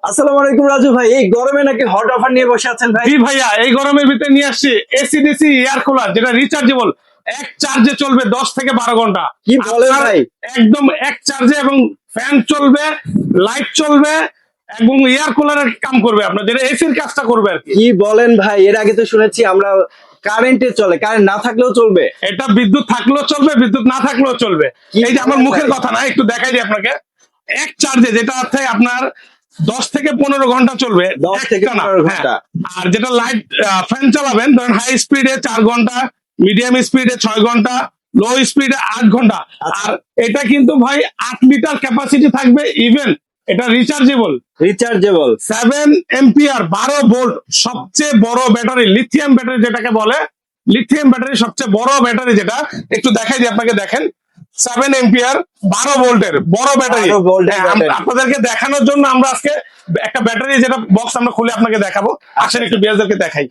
আসসালামু আলাইকুম রাজু ভাই, এই গরমে নাকি হট অফার নিয়ে বসে আছেন ভাই? জি ভাইয়া, এই গরমের ভিতরে নিয়ে আসছি এসিডিসি এয়ার কুলার, যেটা রিচার্জেবল, এক চার্জে চলবে 10 থেকে 12 ঘন্টা। কি বলেন আপনার ভাই? একদম এক চার্জে, এবং ফ্যান চলবে, লাইট চলবে, এবং এয়ার কুলারের কাম করবে, আপনার যেটা এসির কাজটা করবে আর কি। কি বলেন ভাই? এর আগে তো শুনেছি আমরা কারেন্টে চলে, কারেন্ট না থাকলেও চলবে। এটা বিদ্যুৎ থাকলেও চলবে, বিদ্যুৎ না থাকলেও চলবে। কি এই যে আমার বলেন মুখের ভাই? কথা না, একটু দেখাই দিই আপনাকে। এক চার্জে যেটা আছে আপনার 10 থেকে 15 ঘন্টা চলবে, 10 থেকে একটানা। 15 ঘন্টা। হ্যাঁ। আর যেটা লাইট ফ্যান চালাবেন, ধরেন হাই স্পিডে 4 ঘন্টা, মিডিয়াম স্পিডে 6 ঘন্টা, লো স্পিডে 8 ঘন্টা। আচ্ছা। আর এটা কিন্তু ভাই 8 লিটার ক্যাপাসিটি থাকবে। ইভেন এটা রিচার্জেবল, রিচার্জেবল। 7 এম্পিয়ার, 12 ভোল্ট, সবচেয়ে বড় ব্যাটারি, লিথিয়াম ব্যাটারি যেটাকে বলে, লিথিয়াম ব্যাটারি সবচেয়ে বড় ব্যাটারি যেটা, একটু দেখাই দিই আপনাকে, দেখেন 7 এম্পিয়ার 12 ভোল্টের বড় ব্যাটারি। 12 ভোল্টের ব্যাটারি। আপনাদেরকে দেখানোর জন্য আমরা আজকে একটা ব্যাটারি, যেটা বক্স আমরা খুলে আপনাকে দেখাবো। আসেন একটু বিয়ারদেরকে দেখাই।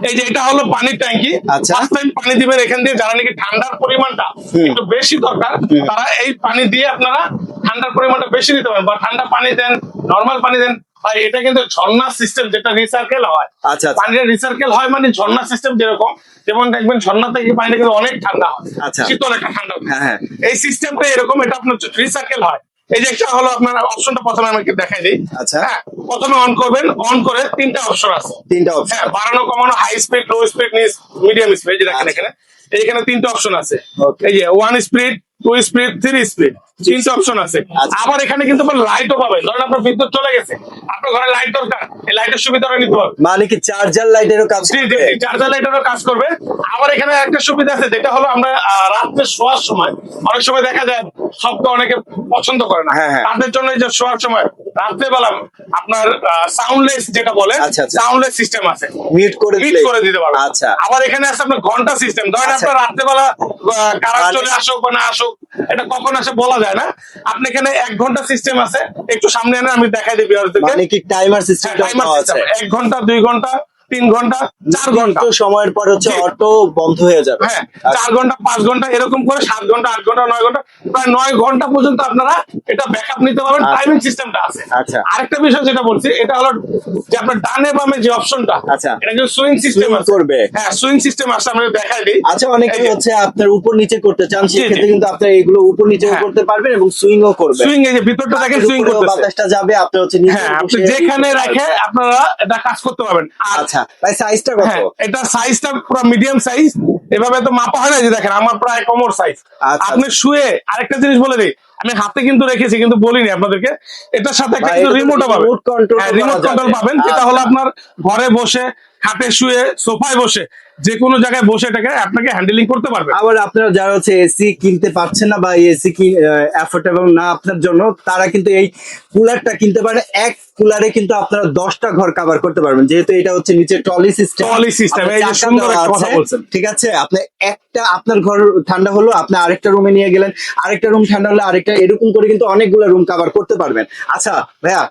এই যে এটা হলো পানির ট্যাঙ্কি। আচ্ছা। ফার্স্ট টাইম পানি দিবেন এখান দিয়ে, যারা নাকি ঠান্ডার পরিমাণটা একটু বেশি দরকার, তারা এই পানি দিয়ে আপনারা ঠান্ডার পরিমাণটা বেশি দিতে পারেন, বা ঠান্ডা পানি দেন, নরমাল পানি দেন। ভাই এটা কিন্তু ঝর্ণা সিস্টেম, যেটা রিসার্কেল হয়। আচ্ছা, আচ্ছা। পানিটা রিসার্কেল হয় মানে ঝর্ণা সিস্টেম, যেরকম যেমন দেখবেন ঝর্ণা থেকে পানিটা কিন্তু অনেক ঠান্ডা হয়, আচ্ছা। শীতল একটা ঠান্ডা হয়। হ্যাঁ, হ্যাঁ। এই সিস্টেমটা এরকম, এটা আপনার রিসার্কেল হয়। এই যে একটা হলো আপনার অপশনটা, প্রথমে আমাকে দেখাই দিই। আচ্ছা। হ্যাঁ, প্রথমে অন করবেন, অন করে 3টা অপশন আছে। 3টা অপশন। হ্যাঁ, বাড়ানো কমানো, high speed, low speed, medium speed, যে দেখেন এখানে, এইখানে 3টা অপশন আছে। Okay. এই যে 1 স্পিড, 2 স্পিড, 3 স্পিড, 3টা অপশন আছে। আচ্ছা। আবার এখানে কিন্তু লাইটও পাবেন, ধরেন আপনার বিদ্যুৎ চলে গেছে, আপনার ঘরে লাইট দরকার, এই লাইটের সুবিধাটা নিতে পারবেন। মানে কি চার্জার লাইটেরও কাজ জি জি, করবে? চার্জার লাইটেরও কাজ করবে। আবার এখানে একটা সুবিধা আছে, যেটা হলো আমরা রাত্রে শোয়ার সময়, অনেক সময় দেখা যায় শব্দ অনেকে পছন্দ করে না, হ্যাঁ, হ্যাঁ। তাদের জন্য এই যে শোয়ার সময় রাত্রেবেলা আপনার সাউন্ডলেস যেটা বলে, আচ্ছা, আচ্ছা। সাউন্ডলেস সিস্টেম আছে, মিউট করে হিট দিলে করে দিতে পারবেন। আচ্ছা। আবার এখানে আছে আপনার ঘন্টা সিস্টেম, ধরেন আচ্ছা। আপনার রাত্রেবেলা কারা মানে- চলে আসুক বা না আসুক, এটা কখন আসে বলা যায় না। আপনি এখানে 1 ঘন্টা সিস্টেম আছে, একটু সামনে এনে আমি দেখাই দিই ভিউয়ারদেরকে। মানে কি টাইমার সিস্টেম টাইমার আছে? সিস্টেম, 1 ঘন্টা, 2 ঘন্টা, 3 ঘন্টা, 4 ঘন্টা। তো সময়ের পর হচ্ছে জি। অটো বন্ধ হয়ে যাবে। হ্যাঁ, 4 ঘন্টা, 5 ঘন্টা, এরকম করে 7 ঘন্টা, 8 ঘন্টা, 9 ঘন্টা, প্রায় 9 ঘন্টা পর্যন্ত আপনারা এটা ব্যাকআপ নিতে পারবেন। আচ্ছা। টাইমিং সিস্টেমটা আছে। আচ্ছা। আরেকটা বিষয় যেটা বলছি, এটা হলো যে আপনার ডানে বামে যে অপশনটা, আচ্ছা। এটা কিন্তু সুইং সিস্টেম Swing আছে। করবে। হ্যাঁ, সুইং সিস্টেম আছে, আমরা দেখাই দিই। আচ্ছা, অনেকে এই যে- হচ্ছে আপনার উপর নিচে করতে চান, জি, সেক্ষেত্রে জি। কিন্তু আপনার এগুলো উপর নিচেও হ্যাঁ। করতে পারবেন এবং সুইংও করবে। সুইং, এই যে ভিতরটা দেখেন সুইং উপরেও করতেছে। বাতাসটা যাবে, আপনি হচ্ছে নিচে হ্যাঁ, আপনি বসে- যেখানে রাখে আপনারা এটা কাজ করতে পারবেন। আর আচ্ছা ভাই, সাইজটা কত? হ্যাঁ, এটা সাইজটা পুরো মিডিয়াম সাইজ, এভাবে তো মাপা হয় না, যে দেখেন আমার প্রায় কোমর সাইজ। আচ্ছা। আপনি শুয়ে, আরেকটা জিনিস বলে দিই, আমি হাতে কিন্তু রেখেছি কিন্তু বলিনি আপনাদেরকে, এটার সাথে একটা ভাই, কিন্তু এটা তো রিমোটও পাবেন। remote control হ্যাঁ, করা রিমোট কন্ট্রোল যাবে। পাবেন, যেটা হলো আচ্ছা। আপনার ঘরে বসে, খাটে শুয়ে, সোফায় বসে, যে কোনো জায়গায় বসে এটাকে আপনাকে হ্যান্ডেলিং করতে পারবেন। আবার আপনারা যারা হচ্ছে এসি কিনতে পারছেন না বা এসি অ্যাফোর্ডেবল না আপনার জন্য, তারা কিন্তু এই কুলারটা কিনতে পারে। এক কুলারে কিন্তু আপনারা 10টা ঘর কভার করতে পারবেন, যেহেতু এটা হচ্ছে নিচে ট্রলি সিস্টেম। Trolley system, এই যে সুন্দর একটা কথা বলছেন। ঠিক আছে, আপনি একটা আপনার ঘর ঠান্ডা হলো, আপনি আরেকটা রুমে নিয়ে গেলেন, আরেকটা রুম ঠান্ডা হলো, আরেকটা, এরকম করে কিন্তু অনেকগুলো রুম কভার করতে পারবেন। আচ্ছা ভাইয়া,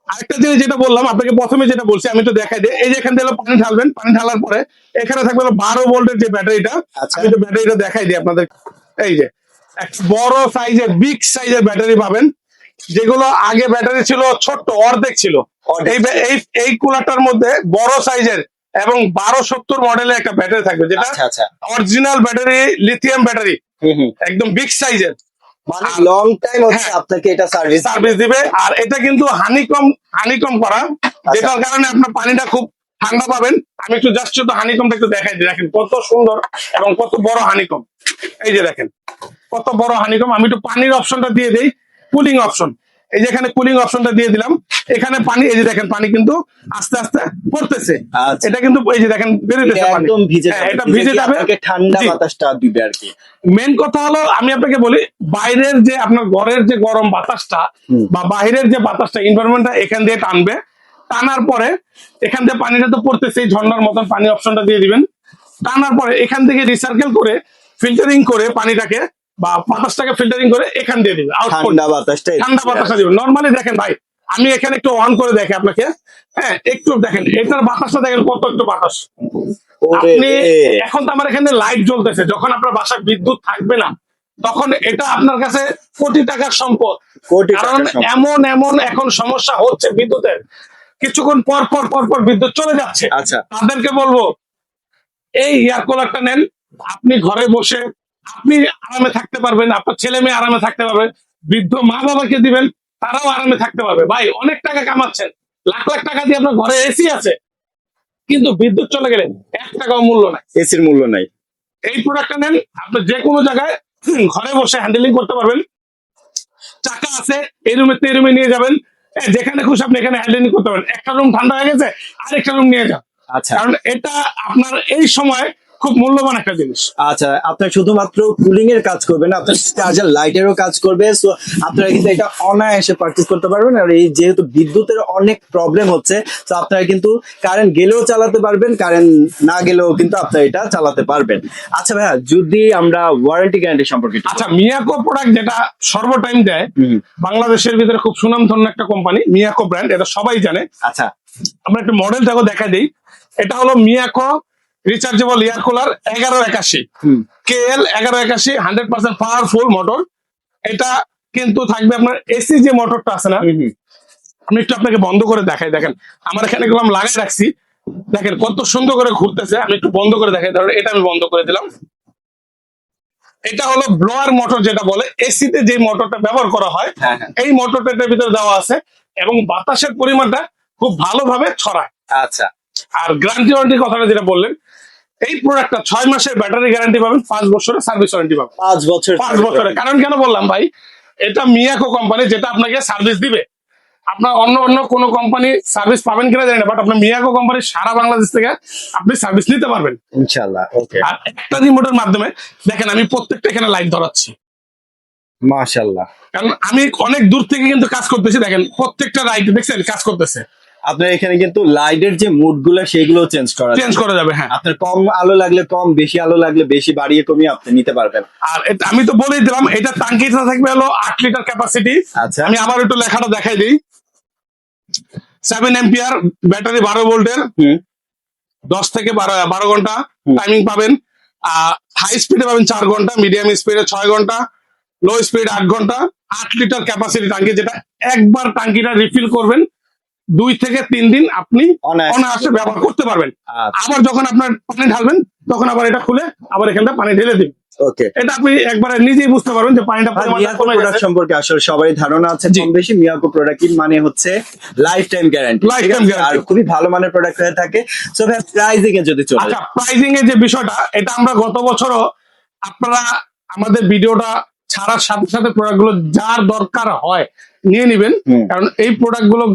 আরেকটা জিনিস যেটা বললাম আপনাকে, প্রথমে যেটা বলছি আমি তো দেখাই দিই। এই যে এখান থেকে পানি ঢালবেন, পানি ঢালার পরে এখানে থাকবে হলো 12 ভোল্টের যে ব্যাটারিটা। আচ্ছা। আমি তো ব্যাটারিটা দেখাই দিই আপনাদের। এই যে এক বড় সাইজের, বিগ সাইজের ব্যাটারি পাবেন, যেগুলো আগে ব্যাটারি ছিল ছোট্ট, অর্ধেক ছিল। অর্ধেক। এই কুলারটার মধ্যে বড় সাইজের এবং 1270 মডেলের একটা ব্যাটারি থাকবে, যেটা আচ্ছা আচ্ছা। অরিজিনাল ব্যাটারি, লিথিয়াম ব্যাটারি, একদম বিগ সাইজের, মানে লং টাইম হচ্ছে হ্যাঁ। আপনাকে এটা সার্ভিস সার্ভিস দিবে। আর এটা কিন্তু হানিকম করা, যেটার কারণে আপনার পানিটা খুব ঠান্ডা পাবেন। আমি একটু জাস্ট শুধু হানিকমটা একটু দেখাই দিই, দেখেন কত সুন্দর এবং কত বড় হানিকম। এই যে দেখেন কত বড় হানিকম। আমি একটু পানির অপশনটা দিয়ে দেই, কুলিং অপশন। এই যে এখানে কুলিং অপশনটা দিয়ে দিলাম, এখানে পানি, এই যে দেখেন পানি কিন্তু আস্তে আস্তে পড়তেছে। আচ্ছা। এটা কিন্তু এই যে দেখেন বেরোতেছে পানি, একদম ভিজে হ্যাঁ, যাবে, এটা ভিজে যাবে। আপনাকে ঠান্ডা জি। বাতাসটা দিবে আর কি। মেন কথা হলো, আমি আপনাকে বলি, বাইরের যে আপনার ঘরের যে গরম বাতাসটা বা বাইরের যে বাতাসটা, এনভায়রনমেন্টটা এখান দিয়ে টানবে। টানার পরে এখান থেকে পানিটা তো পড়তেছে, ঝর্ণার মতন পানি অপশনটা দিয়ে দিবেন। টানার পরে এখান থেকে রিসার্কেল করে, ফিল্টারিং করে পানিটাকে বা বাতাসটাকে ফিল্টারিং করে এখান দিয়ে দিবে, আউটপুট ঠান্ডা বাতাসটা ঠান্ডা বাতাসটা দিবে। নর্মালি দেখেন ভাই, আমি এখানে একটু অন করে দেখে আপনাকে, হ্যাঁ, একটু দেখেন এটার বাতাসটা, দেখেন কত একটু বাতাস। ওরে আপনি রে। এখন তো আমার এখানে লাইট জ্বলতেছে, যখন আপনার বাসায় বিদ্যুৎ থাকবে না, তখন এটা আপনার কাছে কোটি টাকার সম্পদ। কোটি কারণ টাকার সম্পদ। এমন এমন এখন সমস্যা হচ্ছে বিদ্যুতের, কিছুক্ষণ পর পর পর পর বিদ্যুৎ চলে যাচ্ছে। আচ্ছা তাদেরকে বলবো এই এয়ার কুলারটা নেন, আপনি ঘরে বসে আপনি আরামে থাকতে পারবেন, আপনার ছেলে মেয়ে আরামে থাকতে পারবে, বৃদ্ধ মা বাবাকে দিবেন, তারাও আরামে থাকতে পারবে। ভাই অনেক টাকা কামাচ্ছেন, লাখ লাখ টাকা দিয়ে আপনার ঘরে এসি আছে, কিন্তু বিদ্যুৎ চলে গেলে 1 টাকাও মূল্য নাই। এসির মূল্য নাই। এই প্রোডাক্টটা নেন, আপনি যে কোনো জায়গায় ঘরে বসে হ্যান্ডেলিং করতে পারবেন। চাকা আছে, এই রুমে এই রুমে নিয়ে যাবেন, যেখানে খুশি আপনি এখানে হ্যান্ডেলিং করতে পারবেন। একটা রুম ঠান্ডা হয়ে গেছে, আরেকটা রুম নিয়ে যান। আচ্ছা কারণ এটা আপনার এই সময় খুব মূল্যবান একটা জিনিস। আচ্ছা, আপনার শুধুমাত্র কুলিং এর কাজ করবে না, আপনার চার্জার লাইটেরও কাজ করবে। সো আপনারা কিন্তু এটা অনায়াসে পারচেজ করতে পারবেন। আর এই যেহেতু বিদ্যুতের অনেক প্রবলেম হচ্ছে, তো আপনারা কিন্তু কারেন্ট গেলেও চালাতে পারবেন, কারেন্ট না গেলেও কিন্তু আপনারা এটা চালাতে পারবেন। আচ্ছা ভাইয়া, যদি আমরা ওয়ারেন্টি গ্যারান্টি সম্পর্কে একটু আচ্ছা, মিয়াকো প্রোডাক্ট যেটা সর্বটাইম দেয়, হুম, বাংলাদেশের ভিতরে খুব সুনামধন্য একটা কোম্পানি মিয়াকো ব্র্যান্ড, এটা সবাই জানে। আচ্ছা আমরা একটু মডেলটাকে দেখাই দিই। এটা হলো মিয়াকো রিচার্জেবল এয়ার কুলার 1181 হুম, KL 1181, 100% পাওয়ারফুল মোটর। এটা কিন্তু থাকবে আপনার এসি যে মোটরটা আছে না, হুম, হুম। আমি একটু আপনাকে বন্ধ করে দেখাই। দেখেন আমার এখানে এগুলো আমি লাগাই রাখছি, দেখেন কত সুন্দর করে ঘুরতেছে। আমি একটু বন্ধ করে দেখাই, ধরুন এটা আমি বন্ধ করে দিলাম। এটা হলো ব্লোয়ার মোটর, যেটা বলে এসিতে যে মোটরটা ব্যবহার করা হয়, হ্যাঁ, হ্যাঁ। এই মোটরটা এটার ভিতরে দেওয়া আছে এবং বাতাসের পরিমাণটা খুব ভালোভাবে ছড়ায়। আচ্ছা আর গ্যারান্টি ওয়ারেন্টির কথাটা যেটা বললেন, এই প্রোডাক্টটা 6 মাসের ব্যাটারি গ্যারান্টি পাবেন, 5 বছরের সার্ভিস ওয়ারেন্টি পাবেন। 5 বছর 5 বছরের কারণ কেন বললাম ভাই, এটা মিয়াকো কোম্পানি যেটা আপনাকে সার্ভিস দিবে। আপনার অন্য অন্য কোনো কোম্পানি সার্ভিস পাবেন কিনা জানি না, বাট আপনার মিয়াকো কোম্পানি সারা বাংলাদেশ থেকে আপনি সার্ভিস নিতে পারবেন। ইনশাআল্লাহ। ওকে, আর একটা রিমোটের মাধ্যমে দেখেন আমি প্রত্যেকটা এখানে লাইট ধরাচ্ছি, মাশাআল্লাহ। কারণ আমি অনেক দূর থেকে কিন্তু কাজ করতেছি। দেখেন প্রত্যেকটা লাইট দেখছেন কাজ করতেছে। আপনার এখানে কিন্তু লাইটের যে মুড গুলো সেগুলো চেঞ্জ করা চেঞ্জ করা যাবে, হ্যাঁ। আপনার কম আলো লাগলে কম, বেশি আলো লাগলে বেশি, বাড়িয়ে কমিয়ে আপনি নিতে পারবেন। আর আমি তো বলেই দিলাম, এটা টাঙ্কিটা থাকবে হলো 8 লিটার ক্যাপাসিটি। আচ্ছা আমি আবার একটু লেখাটা দেখাই দিই। 7 এম্পিয়ার ব্যাটারি, 12 ভোল্টের, হুম 10 থেকে 12 ঘন্টা হুম। টাইমিং পাবেন। হাই স্পিডে পাবেন 4 ঘন্টা, মিডিয়াম স্পিডে 6 ঘন্টা, লো স্পিড 8 ঘন্টা। 8 লিটার ক্যাপাসিটি টাঙ্কি, যেটা একবার টাঙ্কিটা রিফিল করবেন 2 থেকে 3 দিন আপনি অনায়াসে। অনায়াসে ব্যবহার করতে পারবেন। আচ্ছা আবার যখন আপনার পানি ঢালবেন তখন আবার এটা খুলে আবার এখানটা পানি ঢেলে দিন। ওকে। এটা আপনি একবারে নিজেই বুঝতে পারবেন যে পানিটা পরিমাণটা মিয়াকো কমে প্রোডাক্ট গেছে। সম্পর্কে আসলে সবারই ধারণা আছে জি। কম বেশি। মিয়াকো প্রোডাক্ট মানে হচ্ছে লাইফ টাইম গ্যারান্টি, Lifetime আর guarantee। খুবই ভালো মানের প্রোডাক্ট হয়ে থাকে। সো ভাই প্রাইসিং এ যদি চলে আচ্ছা, প্রাইজিং এর যে বিষয়টা, এটা আমরা গত বছরও, আপনারা আমাদের ভিডিওটা ছাড়ার সাথে সাথে প্রোডাক্ট গুলো যার দরকার হয় নিয়ে নিবেন, হুম। কারণ এই প্রোডাক্ট গুলো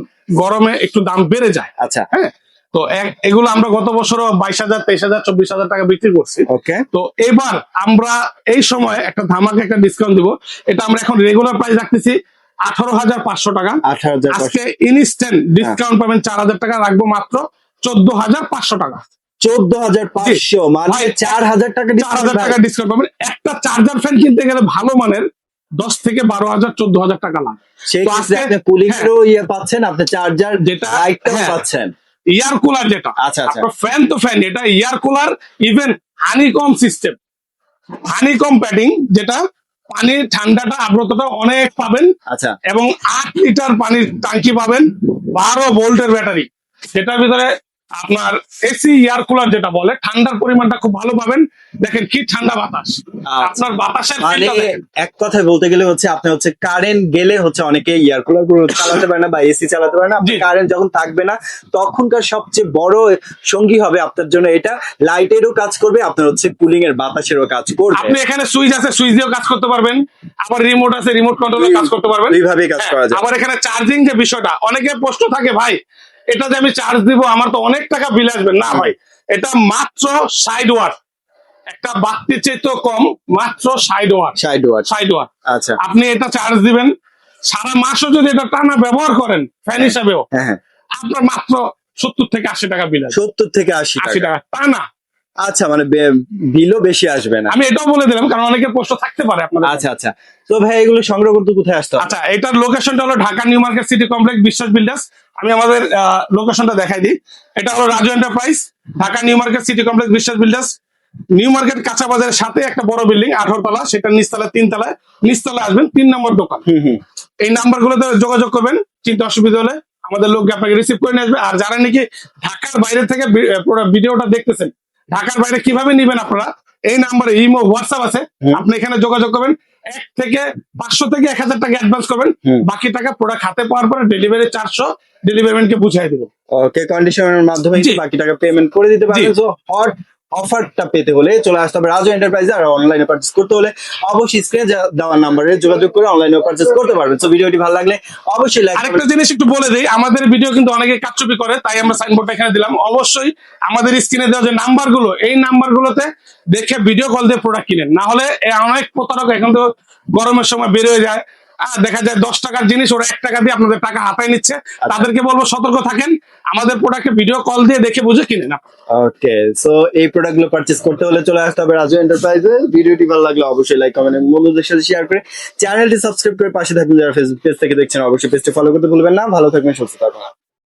গরমে একটু দাম বেড়ে যায়। আচ্ছা হ্যাঁ, তো এগুলো আমরা গত বছরও 22,000, 23,000, 24,000 টাকা বিক্রি করছি। ওকে তো এবার আমরা এই সময় একটা ধামাকা একটা ডিসকাউন্ট দিব। এটা আমরা এখন রেগুলার প্রাইস রাখতেছি 18,500 টাকা। 18,500 আজকে ইনস্ট্যান্ট ডিসকাউন্ট পাবেন 4,000 টাকা, রাখবো মাত্র 14,500 টাকা। 14,500 মানে ভাই, 4,000 টাকা 4,000 টাকা ডিসকাউন্ট পাবেন। একটা চার্জার ফ্যান কিনতে গেলে ভালো মানের 10 থেকে 12,000, 14,000 টাকা লাগ। সেই তো ক্ষেত্রে আজকে- আপনি কুলিং এরও ইয়ে পাচ্ছেন, আপনি চার্জার যেটা লাইটটাও হ্যাঁ, পাচ্ছেন। এয়ার কুলার যেটা, আচ্ছা আচ্ছা আপনার ফ্যান তো ফ্যান, এটা air cooler, even honeycomb system, honeycomb padding, যেটা পানির ঠান্ডাটা আর্দ্রতাটা অনেক পাবেন আচ্ছা এবং 8 লিটার পানির ট্যাঙ্কি পাবেন, 12 ভোল্টের ব্যাটারি, যেটার ভিতরে আপনার এসি এয়ার কুলার যেটা বলে ঠান্ডার পরিমাণটা খুব ভালো পাবেন। দেখেন কি ঠান্ডা বাতাস, আপনার বাতাসের মানে feel টা দেখেন। এক কথায় বলতে গেলে হচ্ছে আপনি হচ্ছে কারেন্ট গেলে হচ্ছে অনেকে এয়ার কুলার গুলো চালাতে পারে না বা এসি চালাতে পারে না। জি। কারেন্ট যখন থাকবে না তখনকার সবচেয়ে বড় সঙ্গী হবে আপনার জন্য এটা। লাইটেরও কাজ করবে, আপনার হচ্ছে কুলিং এর বাতাসেরও কাজ করবে। আপনি এখানে সুইচ আছে, সুইচ দিয়েও কাজ করতে পারবেন, আবার রিমোট আছে, রিমোট কন্ট্রোলে কাজ করতে পারবেন। দুইভাবেই কাজ করা যায়। আবার এখানে চার্জিং যে বিষয়টা, অনেকে প্রশ্ন থাকে ভাই এটা যে আমি চার্জ দিব আমার তো অনেক টাকা বিল আসবে। না ভাই, এটা মাত্র 60 ওয়াট, একটা বাতির চেয়ে কম, মাত্র 60 ওয়াট। 60 ওয়াট 60 ওয়াট আচ্ছা আপনি এটা চার্জ দিবেন, সারা মাসও যদি এটা টানা ব্যবহার করেন ফ্যান হিসাবেও, হ্যাঁ হ্যাঁ আপনার মাত্র 70 থেকে 80 টাকা বিল আসবে। 70 থেকে 80 80 টাকা। টাকা টানা। আচ্ছা মানে বিলও বেশি আসবে না। আমি এটাও বলে দিলাম কারণ অনেকের প্রশ্ন থাকতে পারে আপনাদের। আচ্ছা আচ্ছা, তো ভাই এগুলো সংগ্রহ করতে কোথায় আসতে হবে? আচ্ছা, এটার লোকেশনটা হলো Dhaka new market city complex, বিশ্বাস বিল্ডার্স। আমি আমাদের লোকেশনটা দেখাই দিই। এটা হলো Raju enterprise, Dhaka new market city complex, বিশ্বাস বিল্ডার্স। নিউ মার্কেট কাঁচা বাজারের সাথে একটা বড় বিল্ডিং 18 তলা, সেটা নিচতলা 3 তলায়, নিচতলায় আসবেন 3 নম্বর দোকান। এই নাম্বার গুলোতে যোগাযোগ করবেন, চিন্তা অসুবিধা হলে আমাদের লোক আপনাকে রিসিভ করে নিয়ে আসবে। আর যারা নাকি ঢাকার বাইরে থেকে পুরো ভিডিওটা দেখতেছেন, ঢাকার বাইরে কিভাবে নিবেন আপনারা, এই নাম্বারে ইমো হোয়াটসঅ্যাপ আছে, আপনি এখানে যোগাযোগ করবেন। 1 থেকে 500 থেকে 1000 টাকা অ্যাডভান্স করবেন, বাকি টাকা প্রোডাক্ট হাতে পাওয়ার পরে ডেলিভারি 400 ডেলিভারি ম্যানকে বুঝিয়ে দিব। ওকে, কন্ডিশনের মাধ্যমে জি। বাকি টাকা পেমেন্ট করে দিতে পারবেন। জি। সো হট অফারটা পেতে হলে চলে আসতে হবে রাজু এন্টারপ্রাইজে, আর অনলাইনে পারচেজ করতে হলে অবশ্যই স্ক্রিনে দেওয়া নাম্বারে যোগাযোগ করে অনলাইনে পারচেজ করতে পারবেন। সো ভিডিওটি ভালো লাগলে অবশ্যই লাইক আরেকটা জিনিস একটু বলে দেই, আমাদের ভিডিও কিন্তু অনেকে কারচুপি করে, তাই আমরা সাইনবোর্ডটা এখানে দিলাম। অবশ্যই আমাদের স্ক্রিনে দেওয়া যে নাম্বার গুলো, এই নাম্বার গুলোতে দেখে ভিডিও কল দিয়ে প্রোডাক্ট কিনেন, না হলে অনেক প্রতারক এখন তো গরমের সময় বের হয়ে যায়, দেখা যায় 10 টাকার জিনিস ওরা 1 টাকা দিয়ে আপনাদের টাকা হাতায় নিচ্ছে। তাদেরকে বলবো সতর্ক থাকেন, আমাদের প্রোডাক্টে ভিডিও কল দিয়ে দেখে বুঝে কিনেন। ওকে, সো এই প্রোডাক্ট গুলো পারচেজ করতে হলে চলে আসতে হবে রাজু এন্টারপ্রাইজে। ভিডিওটি ভালো লাগলে অবশ্যই লাইক কমেন্ট এবং বন্ধুদের সাথে শেয়ার করে চ্যানেলটি সাবস্ক্রাইব করে পাশে থাকবেন। যারা ফেসবুক পেজ থেকে দেখছেন অবশ্যই পেজটি ফলো করতে ভুলবেন না। ভালো থাকবেন, সুস্থ থাকবেন।